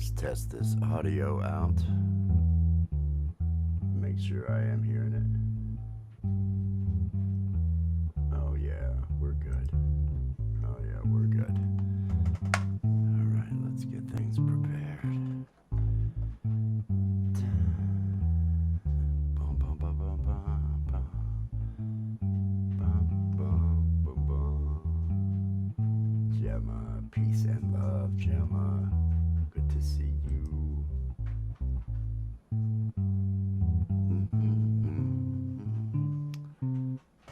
Let's test this audio out. Make sure I am hearing it. Oh yeah, we're good. Oh yeah, we're good. All right, let's get things prepared. Bum, bum, bum, bum, bum, bum. Bum, bum, bum, bum. Gemma, peace and love, Gemma. Good to see you.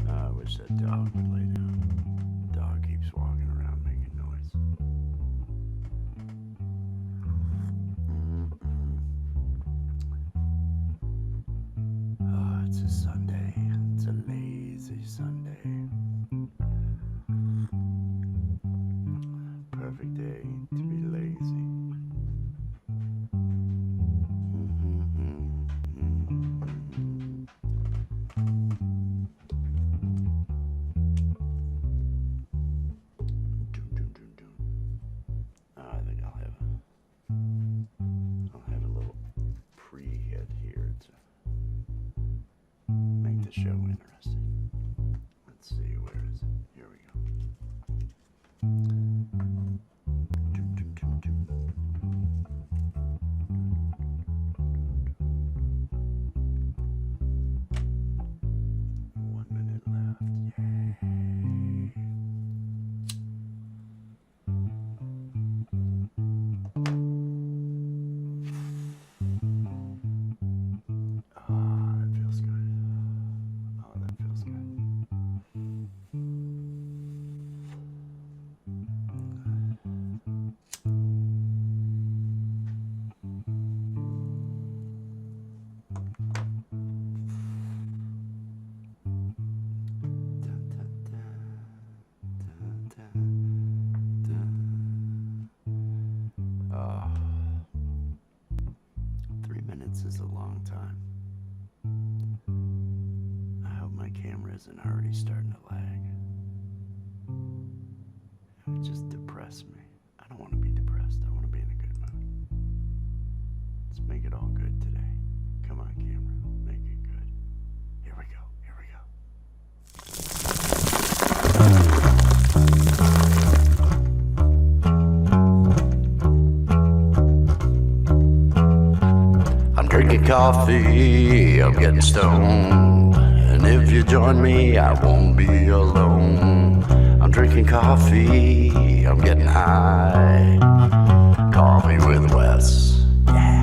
I wish that dog would lay down. Dog keeps walking around making noise. Oh, it's a Sunday. It's a lazy Sunday. Perfect day to be lazy. I think I'll have a little pre-hit here to make the show interesting. Let's see, where is it? Here we go. One minute left. Yay. Oh, that feels good. Oh, that feels good. Oh, 3 minutes is a long time. I hope my camera isn't already starting to lag. It would just depress me. I don't want to be depressed. I want to be in a good mood. Let's make it all good today. Come on, camera. Make it good. Here we go. Here we go. I'm drinking coffee, I'm getting stoned. And if you join me, I won't be alone. I'm drinking coffee, I'm getting high. Coffee with Wes. Yeah.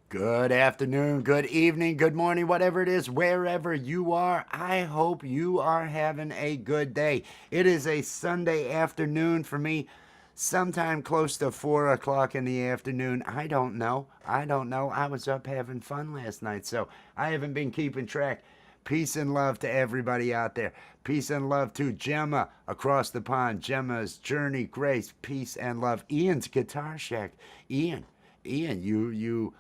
Good afternoon, good evening, good morning, whatever it is, wherever you are. I hope you are having a good day. It is a Sunday afternoon for me. Sometime close to 4 o'clock in the afternoon. I don't know. I was up having fun last night, so I haven't been keeping track. Peace and love to everybody out there. Peace and love to Gemma across the pond. Gemma's Journey Grace. Peace and love. Ian's Guitar Shack. Ian, you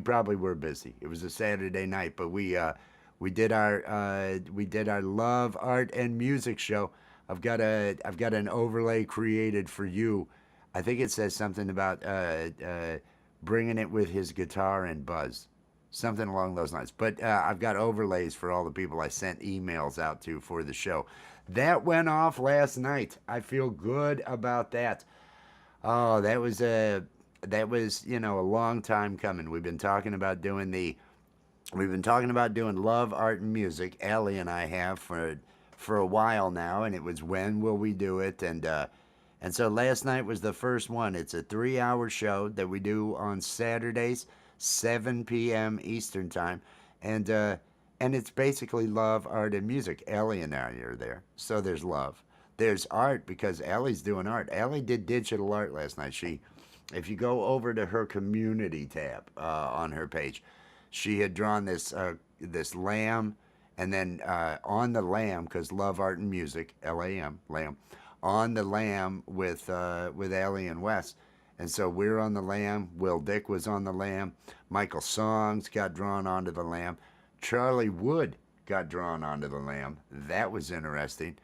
probably were busy. It was a Saturday night, but we did our love, art, and music show. I've got an overlay created for you. I think it says something about bringing it with his guitar and Buzz, something along those lines. But I've got overlays for all the people I sent emails out to for the show. That went off last night. I feel good about that. Oh, that was a long time coming. We've been talking about doing love, art, and music. Allie and I have for a while now, and it was when will we do it, and so last night was the first one. It's a 3-hour show that we do on Saturdays, 7 p.m. Eastern time, and it's basically love, art, and music. Allie and I are there, so there's love, there's art because Allie's doing art. Allie did digital art last night. If you go over to her community tab on her page, she had drawn this lamb. And then on the lamb, because love, art, and music, L-A-M, lamb, on the lamb with Allie and Wes. And so we're on the lamb. Will Dick was on the lamb. Michael Songs got drawn onto the lamb. Charlie Wood got drawn onto the lamb. That was interesting.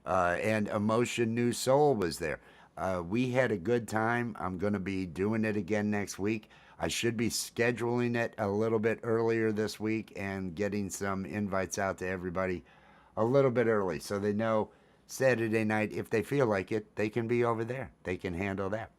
and Emotion New Soul was there. We had a good time. I'm going to be doing it again next week. I should be scheduling it a little bit earlier this week and getting some invites out to everybody a little bit early so they know Saturday night, if they feel like it, they can be over there. They can handle that.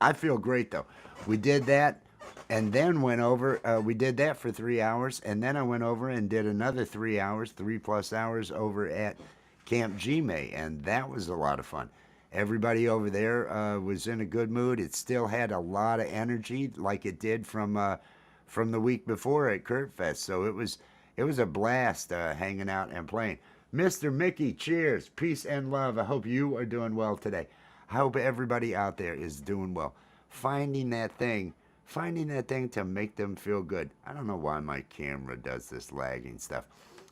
I feel great though. We did that and then went over, we did that for 3 hours, and then I went over and did another 3 hours, 3+ hours over at Camp Gme, and that was a lot of fun. Everybody over there was in a good mood. It still had a lot of energy, like it did from the week before at Kurt Fest. So it was a blast hanging out and playing. Mr. Mickey, cheers, peace and love. I hope you are doing well today. I hope everybody out there is doing well. Finding that thing to make them feel good. I don't know why my camera does this lagging stuff.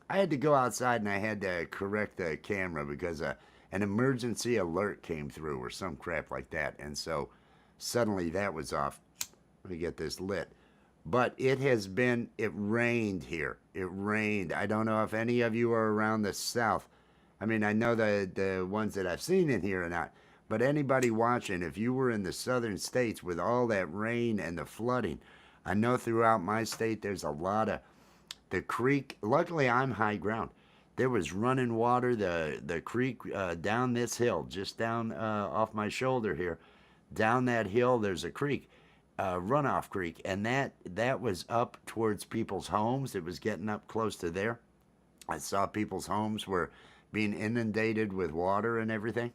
I had to go outside and I had to correct the camera because an emergency alert came through or some crap like that. And so suddenly that was off. Let me get this lit. But it rained here. It rained. I don't know if any of you are around the south. I mean, I know the ones that I've seen in here or not. But anybody watching, if you were in the southern states with all that rain and the flooding, I know throughout my state there's a lot of the creek. Luckily, I'm high ground. There was running water. The creek down this hill, just down off my shoulder here, down that hill. There's a creek, runoff creek, and that was up towards people's homes. It was getting up close to there. I saw people's homes were being inundated with water and everything.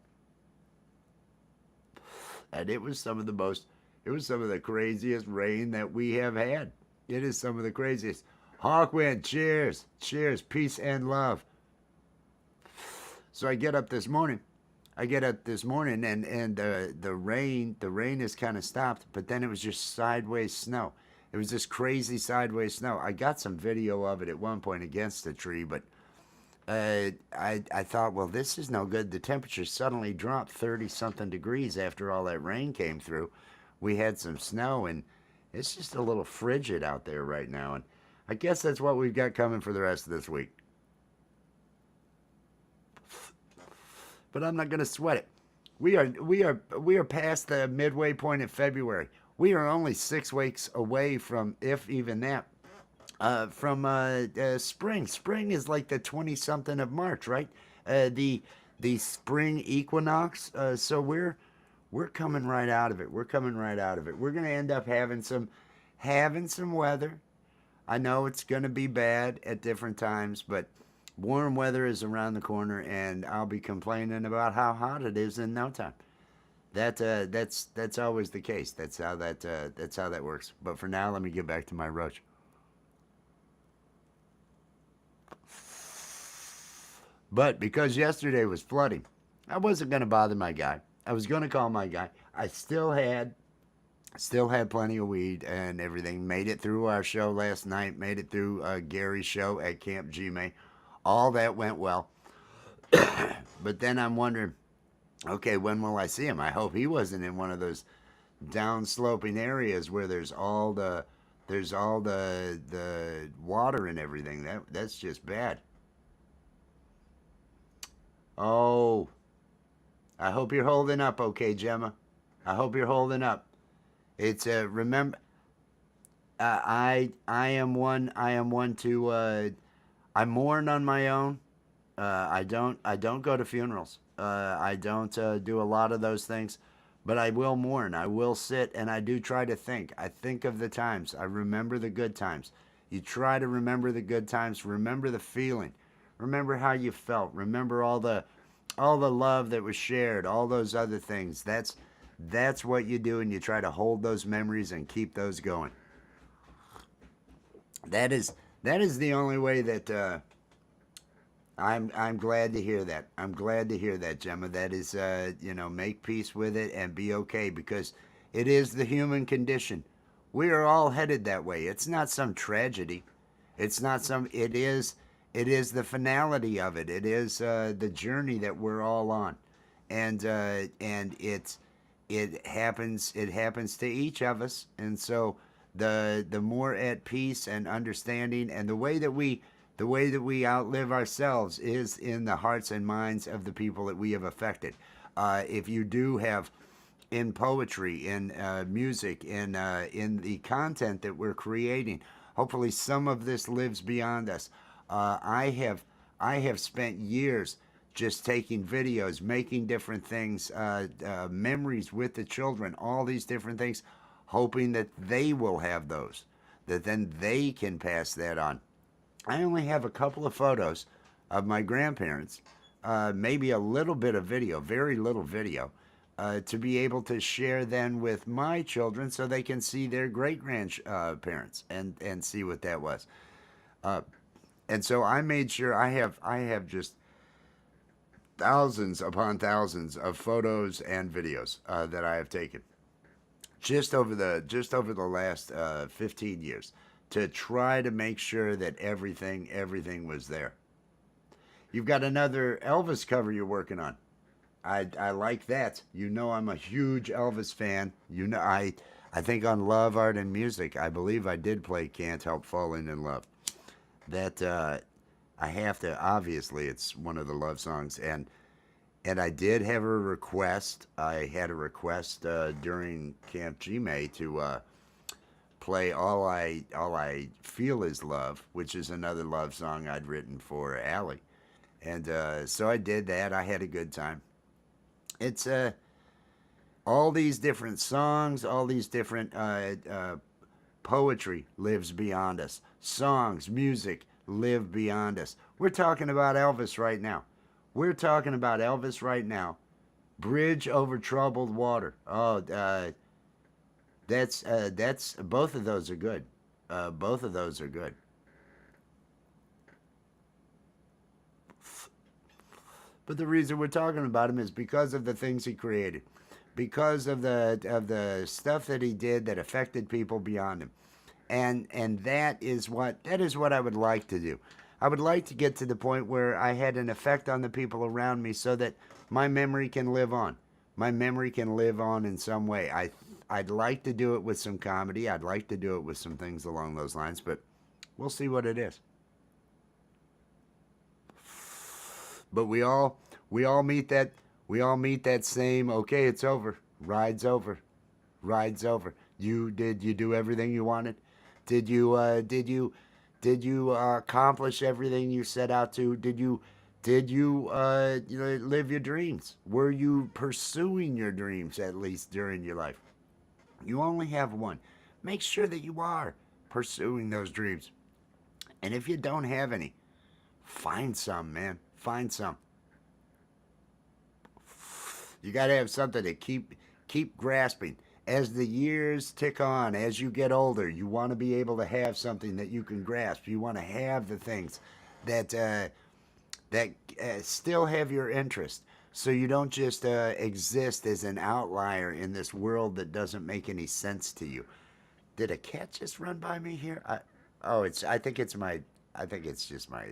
And it was some of the craziest rain that we have had. It is some of the craziest. Hawkwind, cheers, cheers, peace and love. So I get up this morning. And the rain is kind of stopped, but then it was just sideways snow. It was just crazy sideways snow. I got some video of it at one point against the tree, but I thought, well, this is no good. The temperature suddenly dropped 30 something degrees after all that rain came through. We had some snow, and it's just a little frigid out there right now. And I guess that's what we've got coming for the rest of this week. But I'm not going to sweat it. We are past the midway point in February. We are only 6 weeks away from, if even that, from spring. Spring is like the 20 something of March, right? The spring equinox. So we're coming right out of it. We're coming right out of it. We're gonna end up having some weather. I know it's gonna be bad at different times, but warm weather is around the corner, and I'll be complaining about how hot it is in no time. That's always the case. That's how that works. But for now, let me get back to my roach. But because yesterday was flooding, I wasn't going to bother my guy. I was going to call my guy. I still had plenty of weed and everything. Made it through our show last night. Made it through Gary's show at Camp Gme. All that went well. But then I'm wondering, okay, when will I see him? I hope he wasn't in one of those downsloping areas where there's all the water and everything. That's just bad. Oh, I hope you're holding up, okay, Gemma. I hope you're holding up. It's remember, I am one to I mourn on my own. I don't go to funerals. I don't do a lot of those things, but I will mourn. I will sit and I do try to think. I think of the times. I remember the good times. You try to remember the good times. Remember the feeling. Remember how you felt. Remember all the love that was shared. All those other things. That's what you do, and you try to hold those memories and keep those going. That is the only way that I'm glad to hear that. I'm glad to hear that, Gemma. That is make peace with it and be okay, because it is the human condition. We are all headed that way. It's not some tragedy. It is the finality of it. It is the journey that we're all on, and it happens to each of us. And so the more at peace and understanding, and the way that we The way that we outlive ourselves is in the hearts and minds of the people that we have affected. If you do have in poetry, in music, in the content that we're creating, hopefully some of this lives beyond us. I have spent years just taking videos, making different things, memories with the children, all these different things, hoping that they will have those, that then they can pass that on. I only have a couple of photos of my grandparents, maybe a little bit of video, very little video, to be able to share then with my children so they can see their great grandparents and see what that was. Uh, and so I made sure I have just thousands upon thousands of photos and videos that I have taken just over the last 15 years to try to make sure that everything was there. You've got another Elvis cover you're working on. I like that. You know I'm a huge Elvis fan. You know I think on Love, Art, and Music, I believe I did play "Can't Help Falling in Love." That I have to. Obviously, it's one of the love songs, and I did have a request. I had a request during Camp G-May to play "All I Feel Is Love," which is another love song I'd written for Allie, and so I did that. I had a good time. It's all these different songs, all these different poetry lives beyond us. Songs, music live beyond us. We're talking about Elvis right now. We're talking about Elvis right now. Bridge over troubled water. Oh, that's both of those are good. Both of those are good. But the reason we're talking about him is because of the things he created, because of the stuff that he did that affected people beyond him, and that is what I would like to do. I would like to get to the point where I had an effect on the people around me, so that my memory can live on. My memory can live on in some way. I'd like to do it with some comedy. I'd like to do it with some things along those lines, but we'll see what it is. But we all meet that same, okay, it's over. Ride's over. Ride's over. You do everything you wanted? Did you accomplish everything you set out to? Did you live your dreams? Were you pursuing your dreams at least during your life? You only have one. Make sure that you are pursuing those dreams. And if you don't have any, find some, man. Find some. You got to have something to keep grasping. As the years tick on, as you get older, you want to be able to have something that you can grasp. You want to have the things that still have your interest, so you don't just exist as an outlier in this world that doesn't make any sense to you. Did a cat just run by me here? Oh, it's. I think it's my. I think it's just my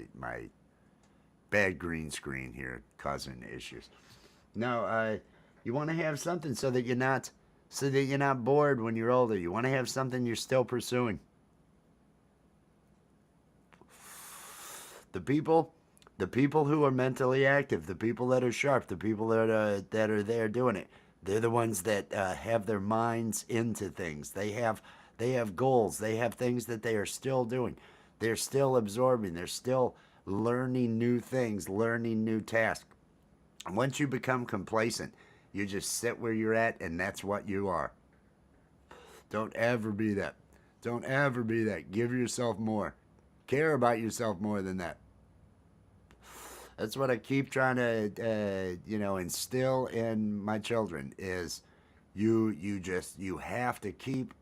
bad green screen here causing issues. No, you want to have something so that you're not bored when you're older. You want to have something you're still pursuing. The people, the people who are mentally active, the people that are sharp, the people that are there doing it. They're the ones that have their minds into things. They have goals. They have things that they are still doing. They're still absorbing. They're still learning new things, learning new tasks. Once you become complacent, you just sit where you're at, and that's what you are. Don't ever be that. Don't ever be that. Give yourself more. Care about yourself more than that. That's what I keep trying to, instill in my children is you have to keep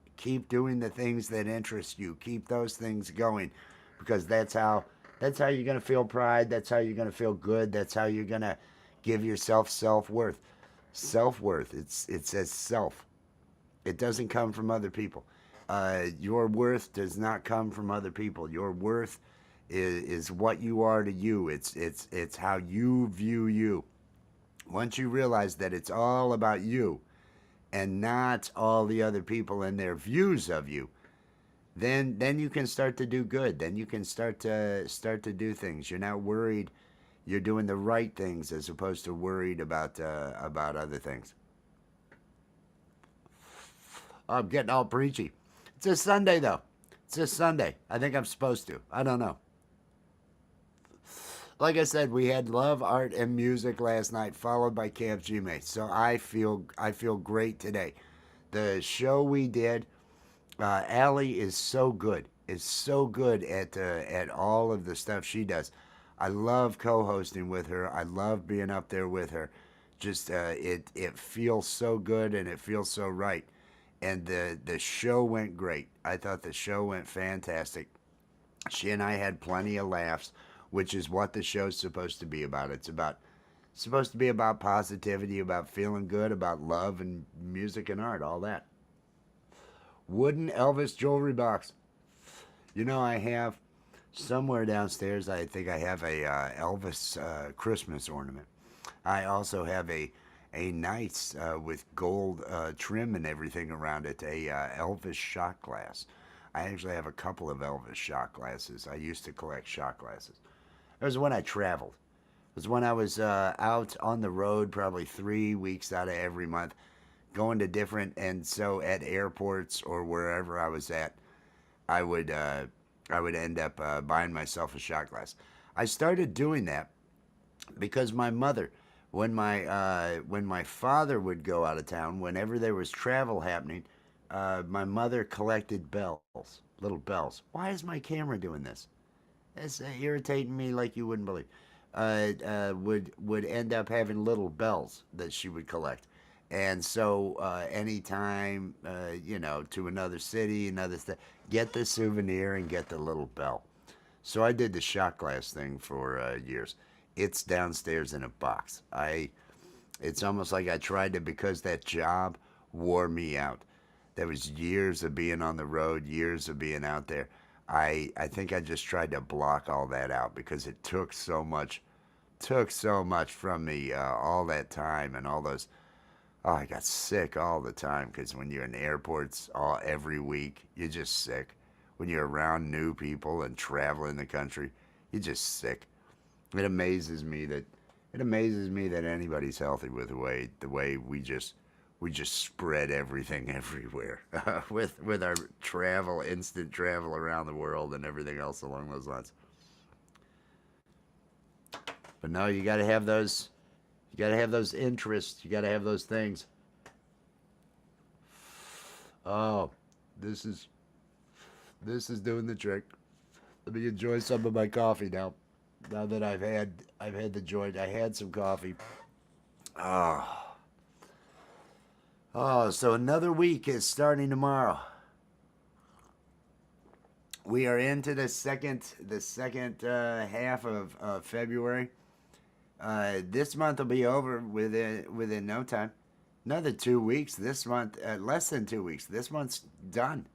doing the things that interest you. Keep those things going, because that's how you're gonna feel pride. That's how you're gonna feel good. That's how you're gonna give yourself self-worth. Self-worth. It says self. It doesn't come from other people. Your worth does not come from other people. Your worth is what you are to you. It's how you view you. Once you realize that it's all about you and not all the other people and their views of you, then you can start to do good. Then you can start to do things. You're not worried. You're doing the right things as opposed to worried about other things. I'm getting all preachy. It's a Sunday though. It's a Sunday. I think I'm supposed to. I don't know. Like I said, we had love, art, and music last night, followed by Camp Gmail. So I feel great today. The show we did, Allie is so good. Is so good at all of the stuff she does. I love co-hosting with her. I love being up there with her. Just it feels so good and it feels so right. And the show went great. I thought the show went fantastic. She and I had plenty of laughs, which is what the show's supposed to be about. It's supposed to be about positivity, about feeling good, about love and music and art, all that. Wooden Elvis jewelry box. I have somewhere downstairs. I think I have a Elvis Christmas ornament. I also have a nice with gold trim and everything around it. A Elvis shot glass. I actually have a couple of Elvis shot glasses. I used to collect shot glasses. It was when I traveled. It was when I was out on the road, probably 3 weeks out of every month, going to different, and so at airports or wherever I was at, I would uh, I would end up buying myself a shot glass. I started doing that because my mother, when my father would go out of town, whenever there was travel happening, my mother collected bells, little bells. Why is my camera doing this? It's irritating me like you wouldn't believe. Would end up having little bells that she would collect, and so anytime to another city, another get the souvenir and get the little bell. So I did the shot glass thing for years. It's downstairs in a box. It's almost like I tried to because that job wore me out. There was years of being on the road, years of being out there. I think I just tried to block all that out because it took so much from me all that time and all those. Oh, I got sick all the time because when you're in airports every week, you're just sick. When you're around new people and traveling the country, you're just sick. It amazes me that anybody's healthy with the way we just spread everything everywhere with our instant travel around the world and everything else along those lines. But no, you got to have those. You got to have those interests. You got to have those things. Oh, this is this is doing the trick. Let me enjoy some of my coffee now. Now that I've had the joint. I had some coffee. Oh, so another week is starting tomorrow. We are into the second half of February. This month will be over within no time. Another 2 weeks. This month, less than 2 weeks. This month's done.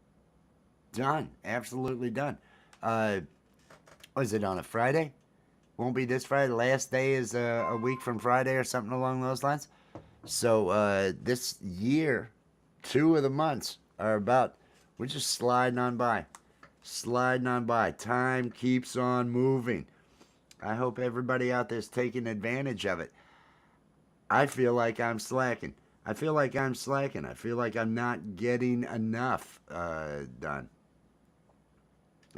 Done. Absolutely done. Uh, was it on a Friday? Won't be this Friday. Last day is a week from Friday or something along those lines. So this year, 2 of the months are about. We're just sliding on by, sliding on by. Time keeps on moving. I hope everybody out there's taking advantage of it. I feel like I'm slacking. I feel like I'm slacking. I feel like I'm not getting enough done.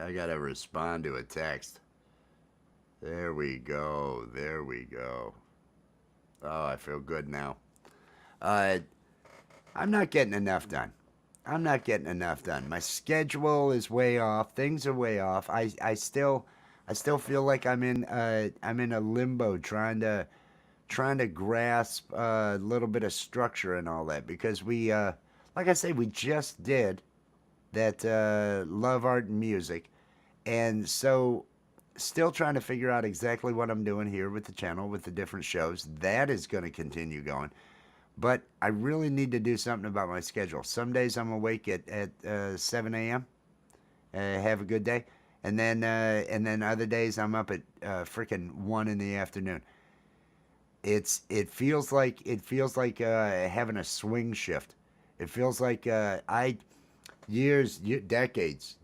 I gotta respond to a text. There we go. There we go. Oh, I feel good now. Uh, I'm not getting enough done. I'm not getting enough done. My schedule is way off. Things are way off. I still feel like I'm in a limbo trying to grasp a little bit of structure and all that because like I say, we just did that love art and music, and so still trying to figure out exactly what I'm doing here with the channel with the different shows. That is going to continue going, but I really need to do something about my schedule. Some days I'm awake at 7 a.m. Have a good day, and then other days I'm up at freaking 1 in the afternoon. It feels like having a swing shift. It feels like decades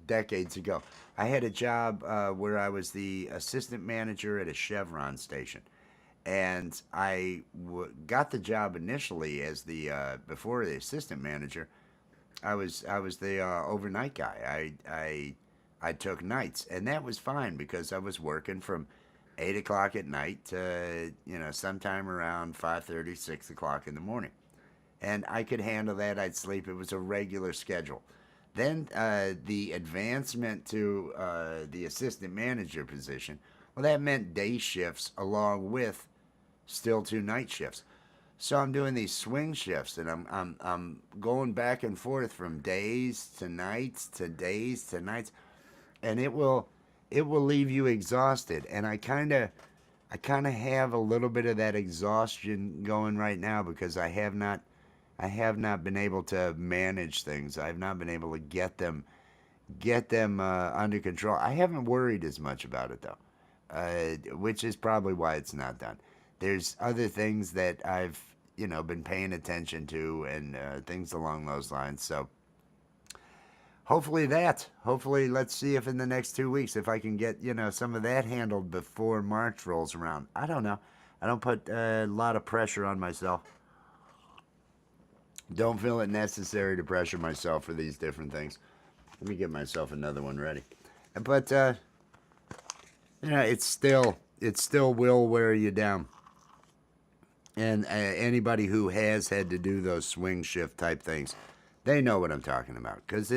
ago. I had a job where I was the assistant manager at a Chevron station, and got the job initially as the before the assistant manager. I was the overnight guy. I took nights, and that was fine because I was working from 8 o'clock at night to sometime around 5:30, 6 o'clock in the morning, and I could handle that. I'd sleep. It was a regular schedule. Then the advancement to the assistant manager position, well, that meant day shifts along with still two night shifts. So I'm doing these swing shifts, and I'm going back and forth from days to nights to days to nights, and it will leave you exhausted. And I kind of have a little bit of that exhaustion going right now because I have not been able to manage things. I've not been able to get them under control. I haven't worried as much about it though, which is probably why it's not done. There's other things that I've been paying attention to and things along those lines. So hopefully let's see if in the next 2 weeks if I can get some of that handled before March rolls around. I don't know. I don't put a lot of pressure on myself. Don't feel it necessary to pressure myself for these different things. Let me get myself another one ready. But it still will wear you down. And anybody who has had to do those swing shift type things, they know what I'm talking about. Because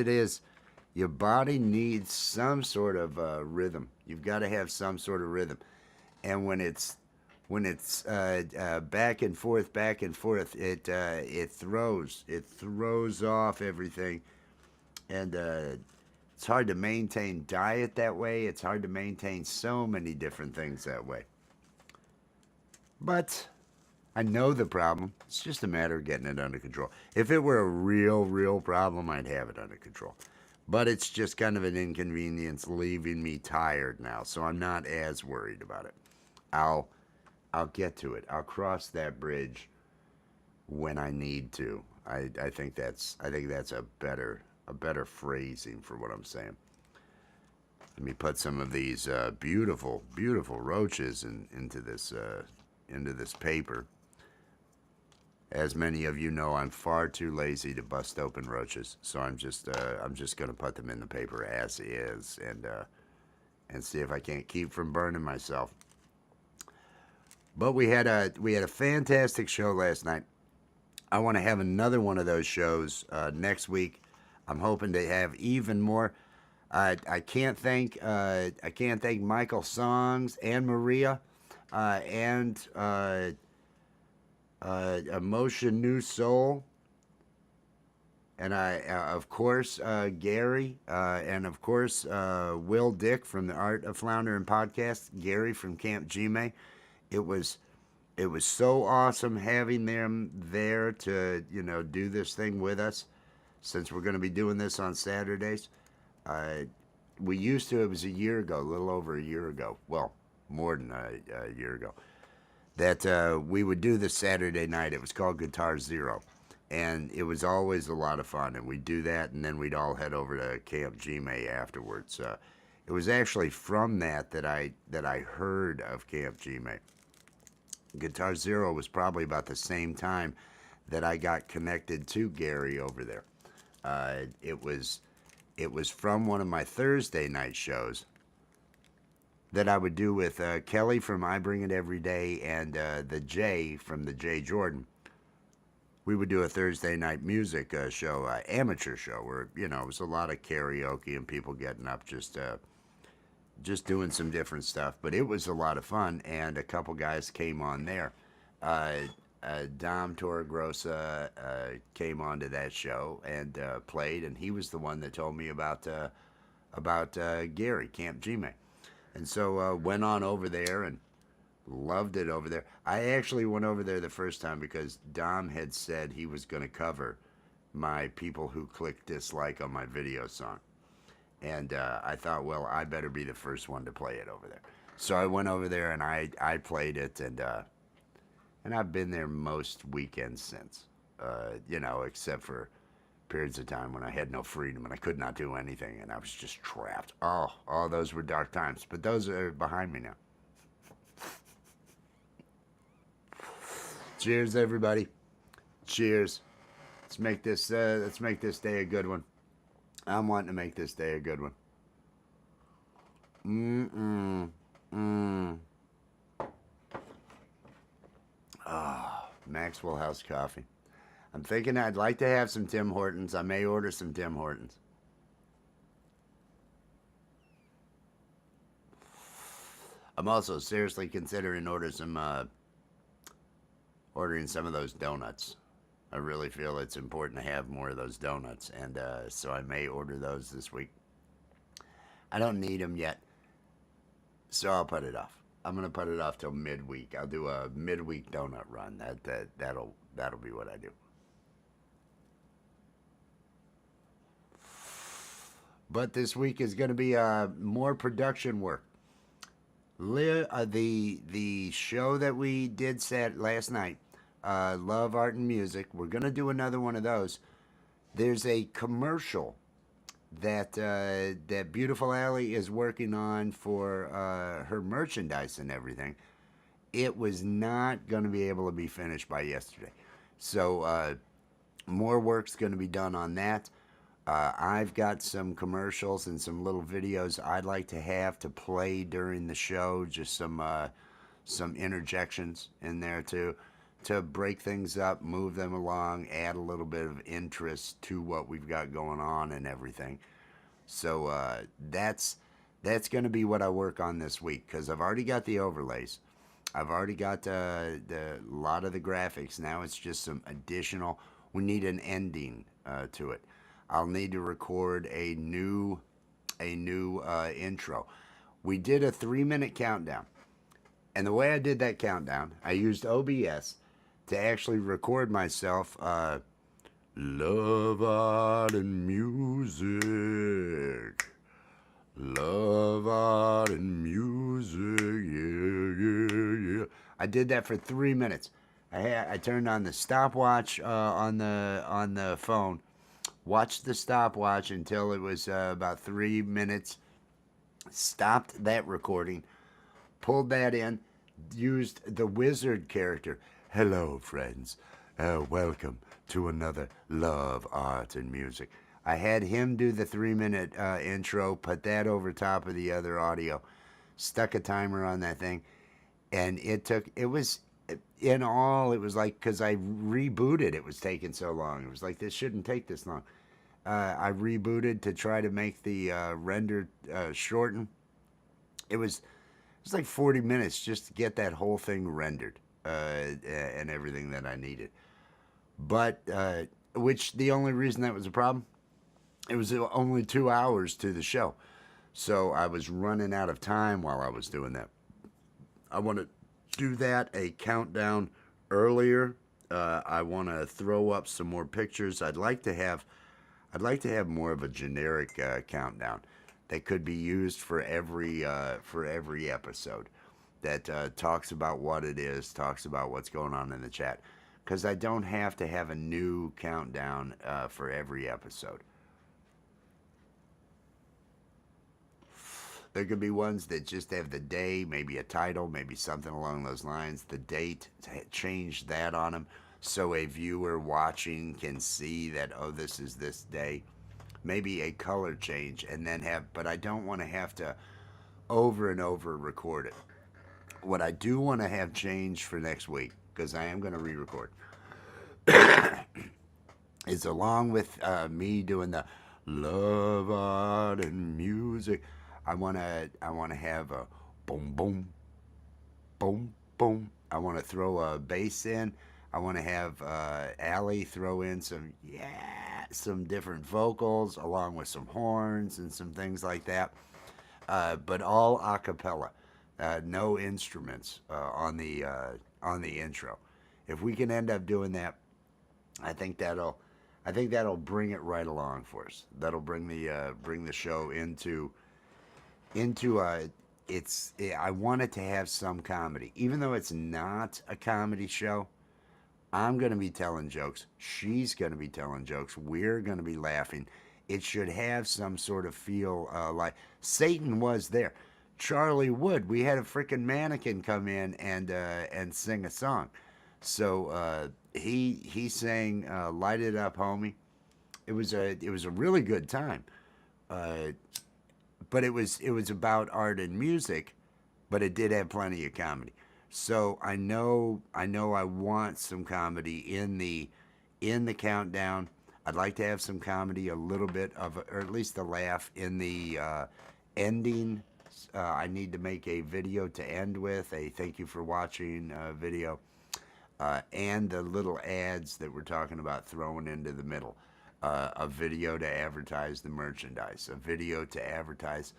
your body needs some sort of rhythm. You've got to have some sort of rhythm. And when it's back and forth, it throws off everything, and it's hard to maintain diet that way. It's hard to maintain so many different things that way. But I know the problem. It's just a matter of getting it under control. If it were a real problem, I'd have it under control. But it's just kind of an inconvenience leaving me tired now, so I'm not as worried about it. I'll I'll get to it. I'll cross that bridge when I need to. I think that's a better phrasing for what I'm saying. Let me put some of these beautiful roaches into this paper. As many of you know, I'm far too lazy to bust open roaches, so I'm just gonna put them in the paper as is, and see if I can't keep from burning myself. But we had a fantastic show last night. I want to have another one of those shows next week. I'm hoping to have even more. I can't thank Michael Songs and Maria and Emotion New Soul, and of course Gary, and of course Will Dick from the Art of Flounder and Podcast, Gary from Camp Gmail. It was it was so awesome having them there to do this thing with us, since we're going to be doing this on Saturdays. Uh, we used to. It was a year ago, a little over a year ago. Well, more than a year ago, that we would do this Saturday night. It was called Guitar Zero, and it was always a lot of fun. And we'd do that, and then we'd all head over to Camp Gmail afterwards. It was actually from that I heard of Camp Gmail. Guitar Zero was probably about the same time that I got connected to Gary over there. It was from one of my Thursday night shows that I would do with Kelly from I Bring It Every Day, and the Jay from the Jay Jordan. We would do a Thursday night music show, amateur show, where it was a lot of karaoke and people getting up just doing some different stuff. But it was a lot of fun, and a couple guys came on there. Uh, Dom Torregrossa came onto that show and played, and he was the one that told me about Gary Camp Gmail, and so went on over there and loved it over there. I actually went over there the first time because Dom had said he was going to cover my People Who Click Dislike on my video song. And I thought, well, I better be the first one to play it over there. So I went over there and I played it, and I've been there most weekends since, except for periods of time when I had no freedom and I could not do anything and I was just trapped. Oh, all those were dark times, but those are behind me now. Cheers, everybody. Cheers. Let's make this day a good one. I'm wanting to make this day a good one. Maxwell House coffee. I'm thinking I'd like to have some Tim Hortons. I may order some Tim Hortons. I'm also seriously considering ordering some of those donuts. I really feel it's important to have more of those donuts, and so I may order those this week. I don't need them yet, so I'll put it off. I'm gonna put it off till midweek. I'll do a midweek donut run. That'll be what I do. But this week is going to be more production work. The show that we did last night, Love, Art, and Music. We're going to do another one of those. There's a commercial that Beautiful Allie is working on for her merchandise and everything. It was not going to be able to be finished by yesterday. So more work's going to be done on that. I've got some commercials and some little videos I'd like to have to play during the show. Just some interjections in there to break things up, move them along, add a little bit of interest to what we've got going on and everything. So that's going to be what I work on this week, because I've already got the overlays. I've already got the lot of the graphics. Now it's just some additional. We need an ending to it. I'll need to record a new intro. We did a 3-minute countdown, and the way I did that countdown, I used OBS to actually record myself. Love, art, and music. Love, art, and music. Yeah, yeah, yeah. I did that for 3 minutes. I turned on the stopwatch on the phone. Watched the stopwatch until it was about 3 minutes. Stopped that recording. Pulled that in. Used the wizard character. Hello, friends. Welcome to another Love, Art, and Music. I had him do the 3-minute intro. Put that over top of the other audio. Stuck a timer on that thing. And it was like, because I rebooted, it was taking so long. It was like, this shouldn't take this long. I rebooted to try to make the render shorten. It was like 40 minutes just to get that whole thing rendered and everything that I needed. But which the only reason that was a problem, it was only 2 hours to the show, so I was running out of time while I was doing that. I want to do that a countdown earlier. I want to throw up some more pictures. I'd like to have more of a generic countdown that could be used for every episode. That talks about what it is, talks about what's going on in the chat. Because I don't have to have a new countdown for every episode. There could be ones that just have the day, maybe a title, maybe something along those lines, the date, change that on them so a viewer watching can see that, oh, this is this day. Maybe a color change, and then but I don't want to have to over and over record it. What I do want to have changed for next week, because I am going to re-record, is along with me doing the Love, Art, and Music. I want to have a boom, boom, boom, boom. I want to throw a bass in. I want to have Allie throw in some different vocals along with some horns and some things like that. But all a cappella, no instruments on the intro. If we can end up doing that, I think that'll bring it right along for us. That'll bring the show into I want it to have some comedy, even though it's not a comedy show. I'm going to be telling jokes. She's going to be telling jokes. We're going to be laughing. It should have some sort of feel like Satan was there. Charlie Wood, we had a freaking mannequin come in and sing a song. So he sang "Light It Up, Homie." It was a really good time. Uh, but it was about art and music, but it did have plenty of comedy. So I know I want some comedy in the countdown. I'd like to have some comedy, a little bit of, or at least a laugh in the ending. I need to make a video to end with, a thank you for watching video, and the little ads that we're talking about throwing into the middle. A video to advertise the merchandise, a video to advertise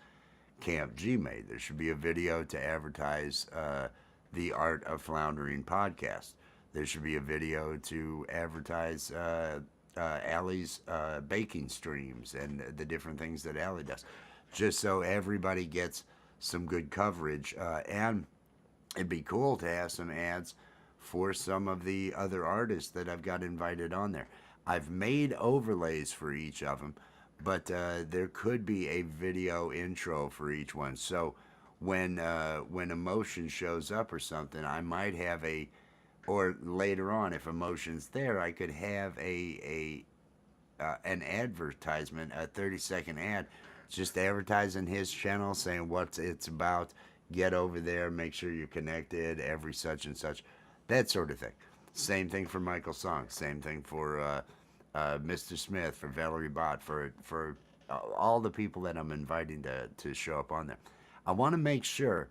Camp G made. There should be a video to advertise the Art of Floundering podcast. There should be a video to advertise Allie's baking streams and the different things that Allie does, just so everybody gets some good coverage. And it'd be cool to have some ads for some of the other artists that I've got invited on there. I've made overlays for each of them, but there could be a video intro for each one. So when emotion shows up or something, I might have a, or later on, if emotion's there, I could have a an advertisement, a 30-second ad, just advertising his channel, saying what it's about. Get over there, make sure you're connected every such and such, that sort of thing. Same thing for Michael Song. Same thing for Mr. Smith, for Valerie Bott, for all the people that I'm inviting to show up on there. I want to make sure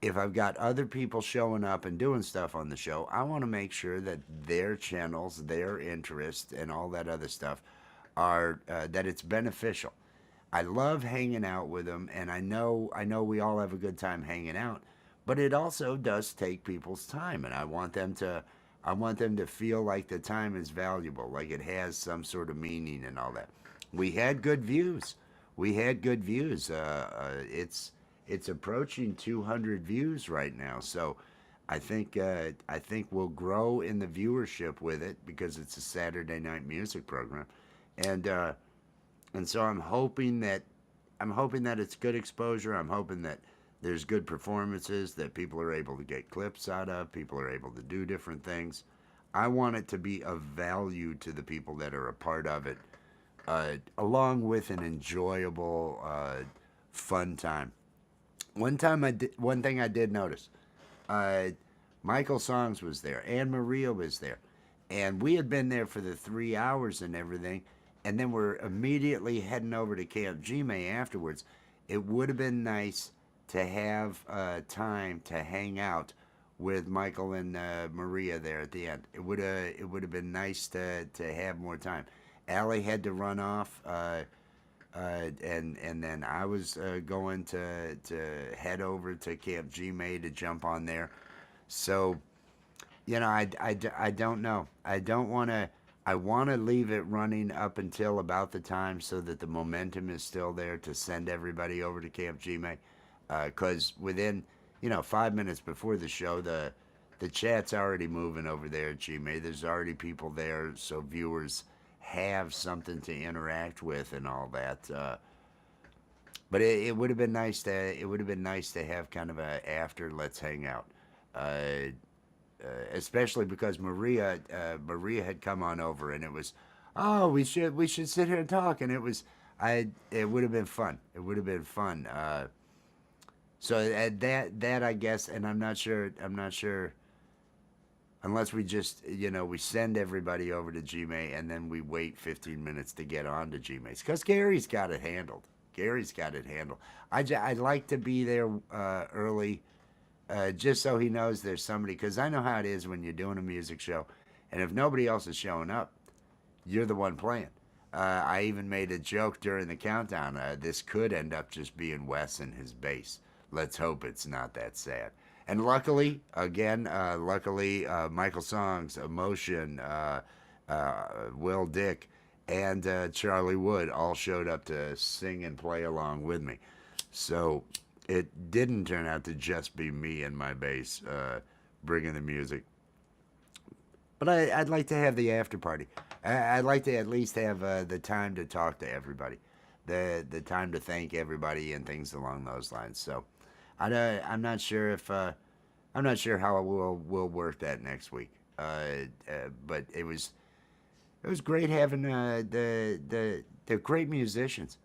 if I've got other people showing up and doing stuff on the show, I want to make sure that their channels, their interests, and all that other stuff are that it's beneficial. I love hanging out with them, and I know we all have a good time hanging out, but it also does take people's time, and I want them to feel like the time is valuable, like it has some sort of meaning and all that. We had good views. We had good views. It's approaching 200 views right now, so I think we'll grow in the viewership with it because it's a Saturday night music program, and so I'm hoping that it's good exposure. I'm hoping that there's good performances, that people are able to get clips out of, people are able to do different things. I want it to be of value to the people that are a part of it, along with an enjoyable, fun time. One thing I did notice, uh, Michael Songs was there, and Maria was there, and we had been there for the 3 hours and everything, and then we're immediately heading over to Camp Gmail afterwards. It would have been nice to have time to hang out with Michael and Maria there at the end. It would have been nice to have more time. Allie had to run off, and then I was going to head over to Camp Gmail to jump on there. So I don't know. I don't want to. I want to leave it running up until about the time so that the momentum is still there to send everybody over to Camp Gmail. Because within 5 minutes before the show, the chat's already moving over there at Gmail. There's already people there, so viewers have something to interact with and all that. But it would have been nice to have kind of a after let's hang out. Uh, Especially because Maria had come on over and it was, oh, we should sit here and talk, and it would have been fun. It would have been fun. So that I guess, and I'm not sure unless we just we send everybody over to Gmail and then we wait 15 minutes to get on to Gmail because Gary's got it handled. Gary's got it handled. I'd like to be there early, just so he knows there's somebody, because I know how it is when you're doing a music show, and if nobody else is showing up, you're the one playing. I even made a joke during the countdown. This could end up just being Wes and his bass. Let's hope it's not that sad. And luckily, again, Michael Songs, Emotion, Will Dick, and Charlie Wood all showed up to sing and play along with me. So it didn't turn out to just be me and my bass bringing the music. But I'd like to have the after party. I'd like to at least have the time to talk to everybody, the time to thank everybody and things along those lines. So I'm not sure if I'm not sure how we'll work that next week. But it was great having the great musicians.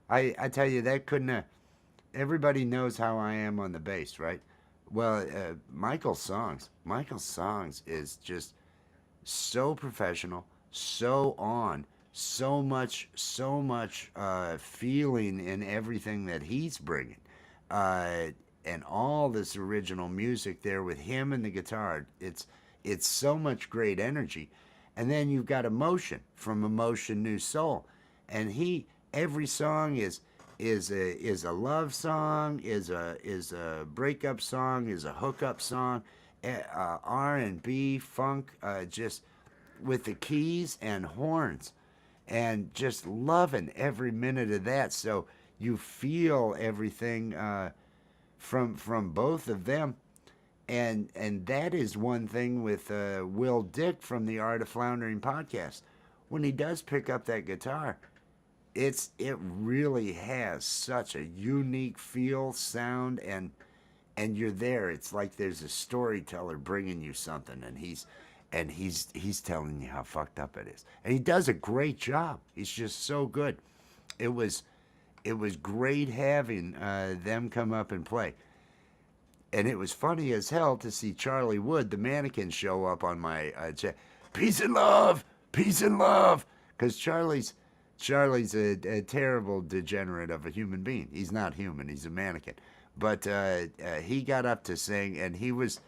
I tell you that couldn't have, everybody knows how I am on the bass, right? Well, Michael's songs is just so professional, so on, so much feeling in everything that he's bringing, uh, and all this original music there with him and the guitar. It's so much great energy, and then you've got Emotion from Emotion New Soul, and he every song is a love song, is a breakup song, is a hookup song, R&B, funk, just with the keys and horns, and just loving every minute of that. So you feel everything from both of them, and that is one thing with Will Dick from the Art of Floundering podcast. When he does pick up that guitar, it really has such a unique feel, sound, and you're there. It's like there's a storyteller bringing you something, and he's telling you how fucked up it is, and he does a great job. He's just so good. It was it was great having them come up and play. And it was funny as hell to see Charlie Wood, the mannequin, show up on my chat. Peace and love, peace and love, because Charlie's a terrible degenerate of a human being. He's not human. He's a mannequin. But he got up to sing, and he was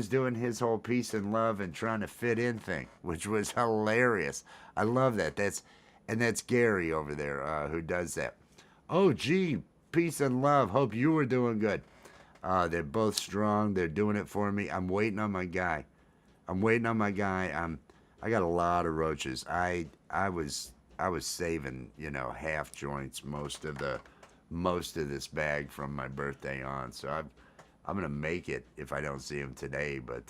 doing his whole peace and love and trying to fit in thing, which was hilarious. I love that. That's Gary over there who does that. Oh, gee, peace and love. Hope you were doing good. They're both strong. They're doing it for me. I'm waiting on my guy. I'm waiting on my guy. I got a lot of roaches. I was saving, half joints most of this bag from my birthday on. So I'm gonna make it if I don't see him today. But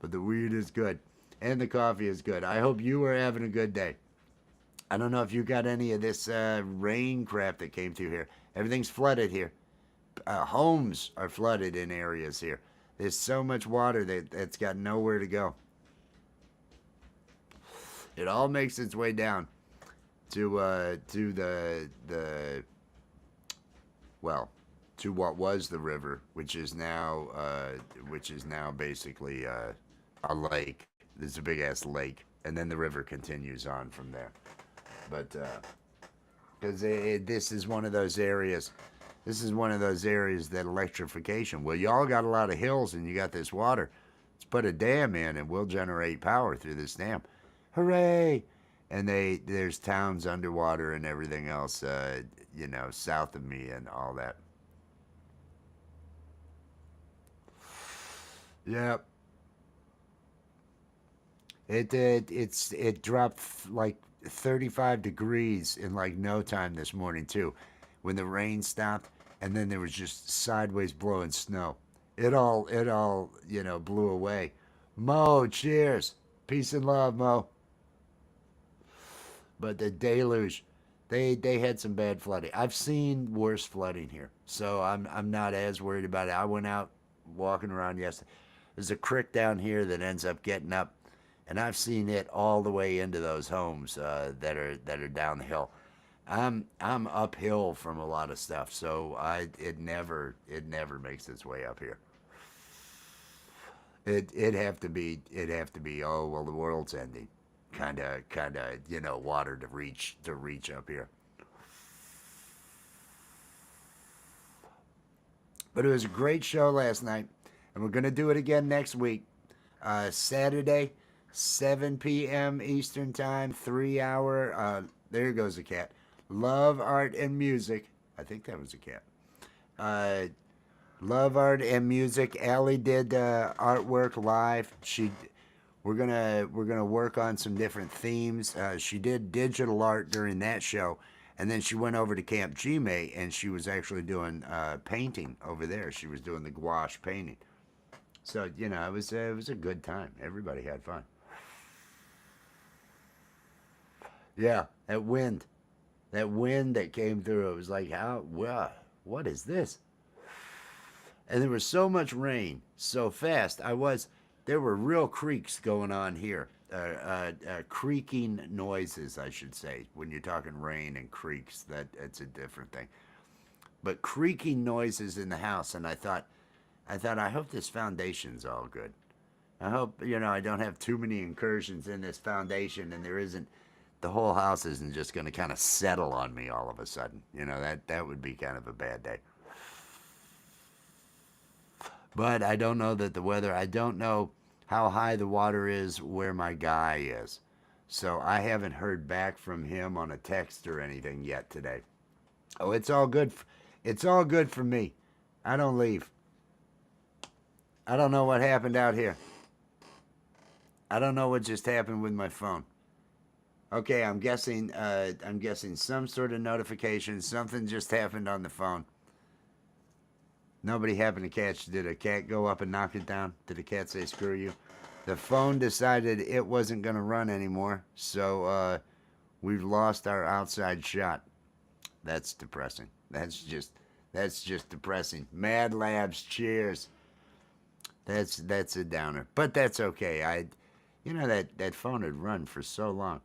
the weed is good and the coffee is good. I hope you are having a good day. I don't know if you got any of this rain crap that came through here. Everything's flooded here. Homes are flooded in areas here. There's so much water that's got nowhere to go. It all makes its way down to the well, to what was the river, which is now basically a lake. There's a big ass lake, and then the river continues on from there. But because this is one of those areas. This is one of those areas that electrification. Well, y'all got a lot of hills and you got this water. Let's put a dam in and we'll generate power through this dam. Hooray! And there's towns underwater and everything else, south of me and all that. Yep. It dropped like 35 degrees in like no time this morning too, when the rain stopped, and then there was just sideways blowing snow. It all blew away. Mo, cheers, peace and love, Mo. But the deluge, they had some bad flooding. I've seen worse flooding here, so I'm not as worried about it. I went out walking around yesterday. There's a creek down here that ends up getting up, and I've seen it all the way into those homes that are down the hill. I'm uphill from a lot of stuff, so it never makes its way up here. It'd have to be, oh well, the world's ending, kind of water to reach up here. But it was a great show last night, and we're gonna do it again next week. Saturday, 7 p.m. Eastern Time, 3 hour. There goes a cat. Love, art, and music. I think that was a cat. Uh, Love, art, and music. Allie did artwork live. We're gonna work on some different themes. She did digital art during that show, and then she went over to Camp Gmail and she was actually doing painting over there. She was doing the gouache painting. So it was a good time. Everybody had fun. Yeah, that wind that came through. It was like, how? Well, what is this? And there was so much rain so fast. There were real creaks going on here. Creaking noises, I should say. When you're talking rain and creaks, that's a different thing. But creaking noises in the house, and I thought, I hope this foundation's all good. I hope I don't have too many incursions in this foundation, and the whole house isn't just going to kind of settle on me all of a sudden. That would be kind of a bad day. But I don't know that the weather. I don't know how high the water is where my guy is. So I haven't heard back from him on a text or anything yet today. Oh, it's all good. It's all good for me. I don't leave. I don't know what happened out here. I don't know what just happened with my phone. Okay, I'm guessing. I'm guessing some sort of notification. Something just happened on the phone. Nobody happened to catch. Did a cat go up and knock it down? Did a cat say screw you? The phone decided it wasn't going to run anymore, so we've lost our outside shot. That's depressing. That's just depressing. Mad Labs, cheers. That's a downer, but that's okay. That phone had run for so long.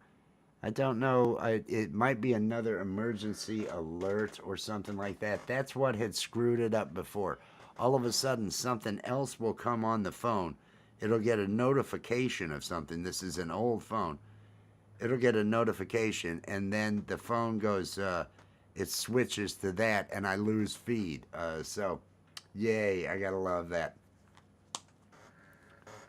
I don't know. It might be another emergency alert or something like that. That's what had screwed it up before. All of a sudden, something else will come on the phone. It'll get a notification of something. This is an old phone. It'll get a notification, and then the phone goes, it switches to that, and I lose feed. Yay, I gotta love that.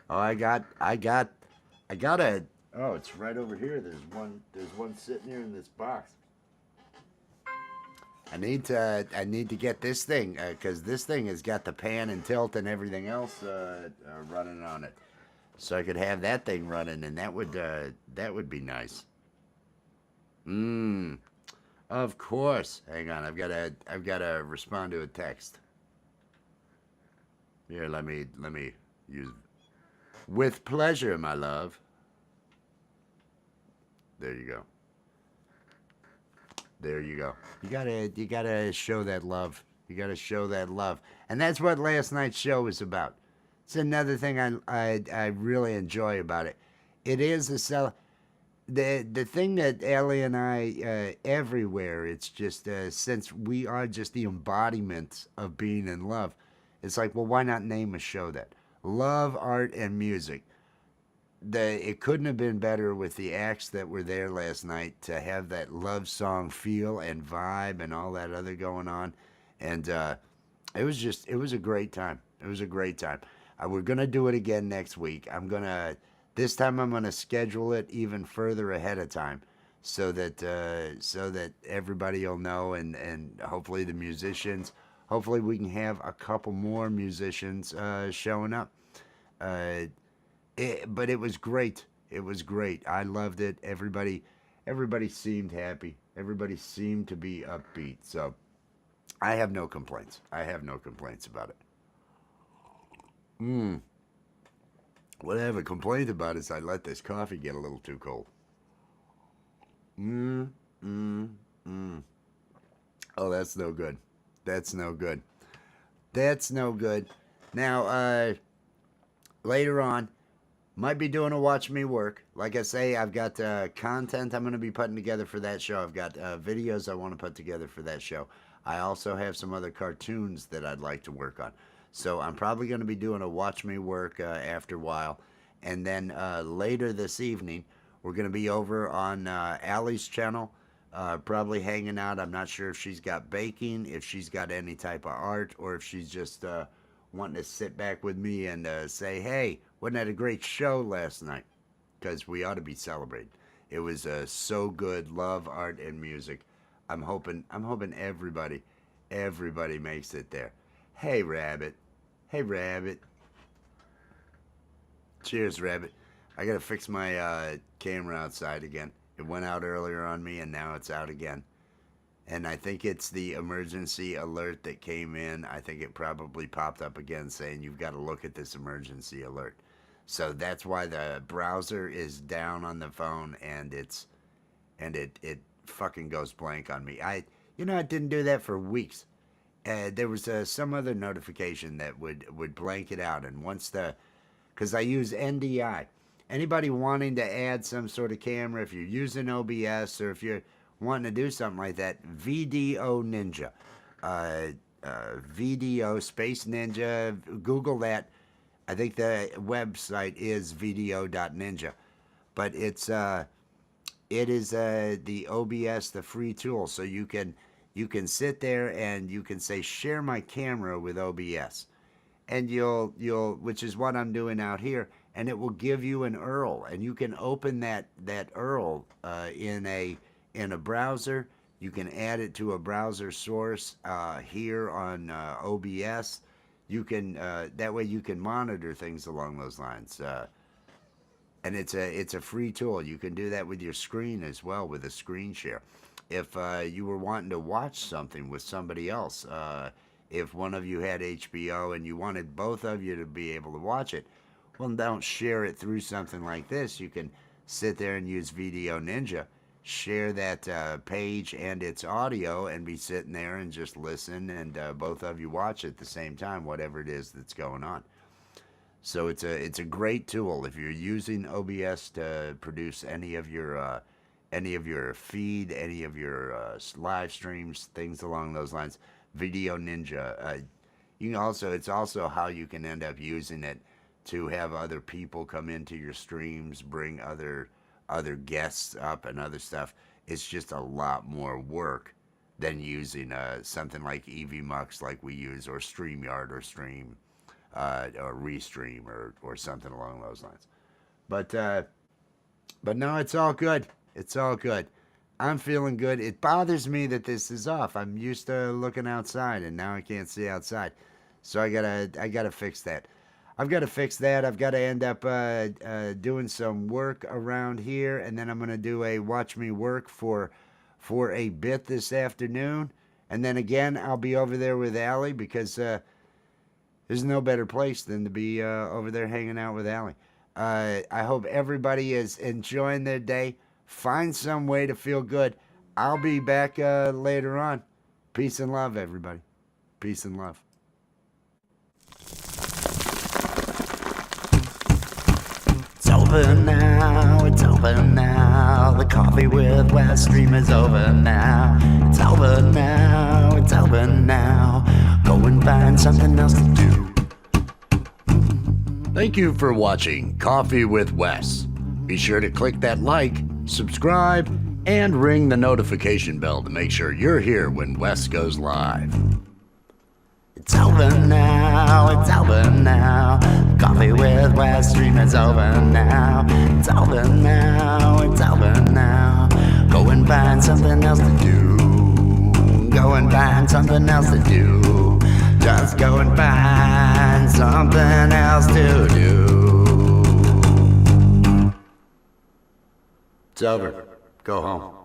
Oh, I got a. Oh, it's right over here. There's one sitting here in this box. I need to get this thing because this thing has got the pan and tilt and everything else running on it, so I could have that thing running, and that would be nice. Mmm. Of course. Hang on. I've got to respond to a text. Here, let me use. With pleasure, my love. There you go. There you go. You gotta show that love. You gotta show that love, and that's what last night's show was about. It's another thing I really enjoy about it. It is a cel. The thing that Ellie and I everywhere. It's just since we are just the embodiment of being in love. It's like, well, why not name a show that love, art, and music? It couldn't have been better with the acts that were there last night to have that love song feel and vibe and all that other going on, and it was a great time. It was a great time. We're gonna do it again next week. This time I'm gonna schedule it even further ahead of time, so that everybody will know, and hopefully the musicians. Hopefully we can have a couple more musicians showing up. Uh, but it was great. It was great. I loved it. Everybody seemed happy. Everybody seemed to be upbeat. So I have no complaints. I have no complaints about it. Mm. What I have a complaint about is I let this coffee get a little too cold. Mm, mm, mm. Oh, that's no good. That's no good. That's no good. Now, later on, might be doing a watch me work. Like I say, I've got content I'm going to be putting together for that show. I've got videos I want to put together for that show. I also have some other cartoons that I'd like to work on. So I'm probably going to be doing a watch me work after a while. And then later this evening, we're going to be over on Allie's channel, probably hanging out. I'm not sure if she's got baking, if she's got any type of art, or if she's just wanting to sit back with me and say, hey, wasn't that a great show last night? Because we ought to be celebrating. It was so good. Love, art, and music. I'm hoping everybody makes it there. Hey, Rabbit. Hey, Rabbit. Cheers, Rabbit. I gotta fix my camera outside again. It went out earlier on me, and now it's out again. And I think it's the emergency alert that came in. I think it probably popped up again saying you've got to look at this emergency alert. So that's why the browser is down on the phone, and it fucking goes blank on me. It didn't do that for weeks. There was some other notification that would blank it out, and because I use NDI. Anybody wanting to add some sort of camera, if you're using OBS or if you're wanting to do something like that, VDO Ninja, VDO Space Ninja, Google that. I think the website is vdo.ninja, but it is the OBS, the free tool, so you can sit there and you can say share my camera with OBS, and you'll which is what I'm doing out here, and it will give you an URL, and you can open that URL in a browser. You can add it to a browser source here on OBS. You can that way you can monitor things along those lines, and it's a free tool. You can do that with your screen as well, with a screen share. If you were wanting to watch something with somebody else, if one of you had HBO and you wanted both of you to be able to watch it, well, don't share it through something like this. You can sit there and use Video Ninja, share that page and its audio, and be sitting there and just listen, and both of you watch at the same time, whatever it is that's going on. So it's a great tool if you're using OBS to produce any of your feed, any of your live streams, things along those lines. Video Ninja. It's also how you can end up using it to have other people come into your streams, bring other guests up and other stuff. It's just a lot more work than using something like EVMux like we use, or StreamYard, or Stream, or Restream, or something along those lines. But no, it's all good. It's all good. I'm feeling good. It bothers me that this is off. I'm used to looking outside, and now I can't see outside. So I gotta fix that. I've got to fix that. I've got to end up doing some work around here, and then I'm going to do a watch me work for a bit this afternoon. And then again, I'll be over there with Allie, because there's no better place than to be over there hanging out with Allie. I hope everybody is enjoying their day. Find some way to feel good. I'll be back later on. Peace and love, everybody. Peace and love. It's over now, it's over now. The Coffee with Wes stream is over now. It's over now, it's over now. Go and find something else to do. Thank you for watching Coffee with Wes. Be sure to click that like, subscribe, and ring the notification bell to make sure you're here when Wes goes live. It's over now, it's over now. Coffee with Wes stream is over now. It's over now, it's over now. Go and find something else to do. Go and find something else to do. Just go and find something else to do. It's over. Go home.